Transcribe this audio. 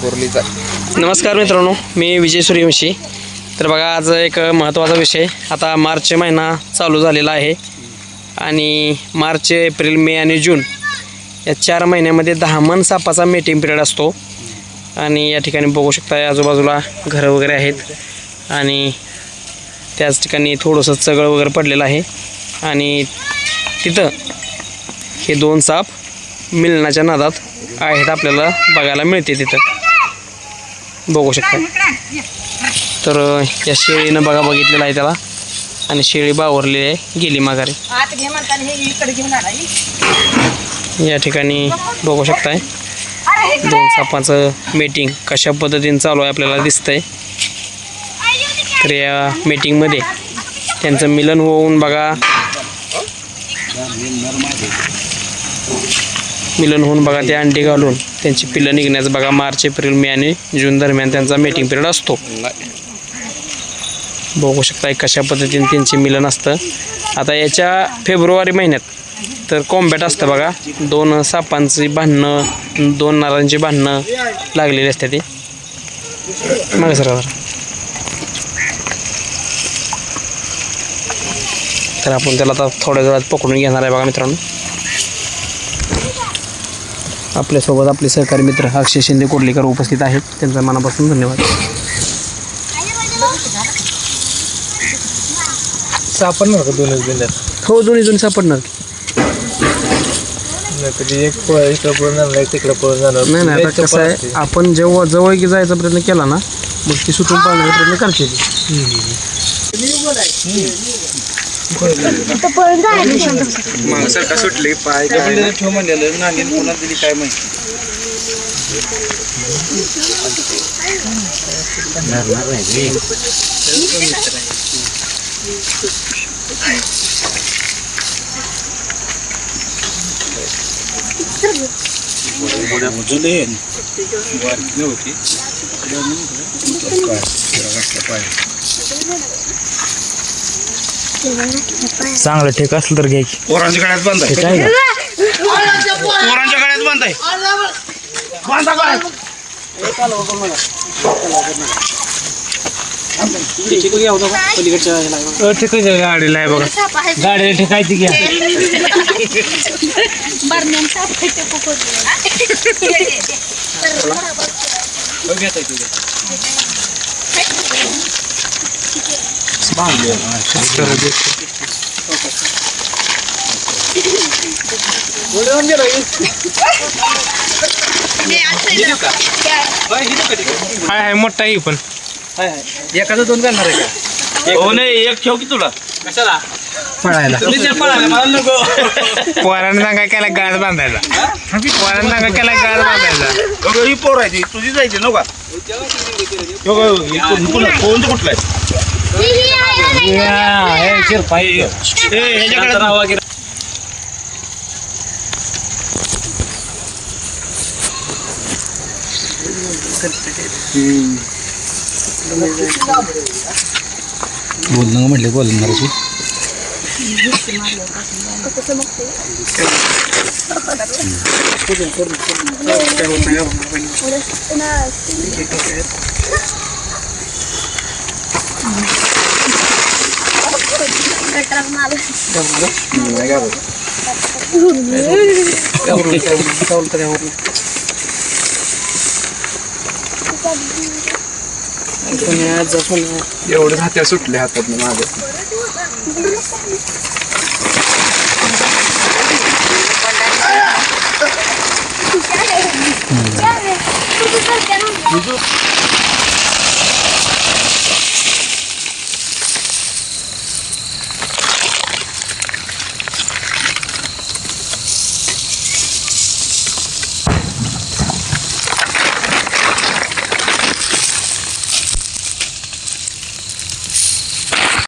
कोरलीचा. नमस्कार मित्रांनो, मी विजय सूर्यवंशी. तर बघा, आज एक महत्त्वाचा विषय. आता मार्च महिना चालू झालेला आहे आणि मार्च, एप्रिल, मे आणि जून या 4 महिन्यामध्ये 10 मन सापाचा मेटिंग पिरियड असतो. आणि या ठिकाणी बघू शकता आजूबाजूला घरं वगैरे आहेत आणि त्याच ठिकाणी थोडंसं चगळ वगैरे पडलेलं आहे आणि तिथं हे 2 साप मिलनाच्या नादात आहेत आपल्याला बघायला मिळते. तिथं बघू शकता. तर या शेळीनं बघा बघितलेलं आहे त्याला आणि शेळी बावरलेली आहे, गेली माघारी. या ठिकाणी बघू शकताय 2 सापाचं मीटिंग कशा पद्धतीने चालू आहे आपल्याला दिसतंय. तर या मीटिंगमध्ये त्यांचं मिलन होऊन बघा, ते अंडी घालून त्यांची पिल्लं निघण्याचं बघा. मार्च, एप्रिल, मे आणि जून दरम्यान त्यांचा मीटिंग पिरियड असतो. बघू शकता कशा पद्धतीने त्यांचे मिलन असतं. आता याच्या फेब्रुवारी महिन्यात तर कॉम्बॅट असतं बघा. 2 सापांची भांडणं, 2 नरांची भांडणं लागलेली असते ती. मग सर तर आपण त्याला आता थोड्या वेळात पकडून घेणार आहे बघा मित्रांनो. आपल्यासोबत आपले सहकारी मित्र अक्षय शिंदे कोर्लीकर उपस्थित आहेत. त्यांचा मनापासून धन्यवाद. सापडणार का 2 बिंद्यात? हो, दोन्ही सापडणार. कधी एक इकडं पळून जाणार, तिकडं पळून जाणार. नाही, आता कसं आहे, आपण जेव्हा जवळ की जायचा प्रयत्न केला ना, मग ती सुटून पाळण्याचा प्रयत्न करते. माणसारखा सुटले पाय ठेव म्हणलेलं नानी पुन्हा दिली काय माहिती. चांगलं ठेक असलं तर घ्यायची. पोरांच्या गळ्यात बांधाय, पोरांच्या गळ्यात बांधाय. गाडीला आहे बघा, गाडीला ठेकायची घ्या. हाय मोठा आहे पण एखादं 2 घालणार आहे का? हो नाही, एक ठेव की तुला. कशाला पळायला? मला नको. पोरांना सांगा केला गाळ बांधायला. पोरांना सांगा केला गाळ बांधायला. ही पोर आहे ती तुझी जायची नव्हता. कोणतं कुठलं आहे? बोलणं म्हटलं बोलणार एवढं हात्या सुटले हातात माझं.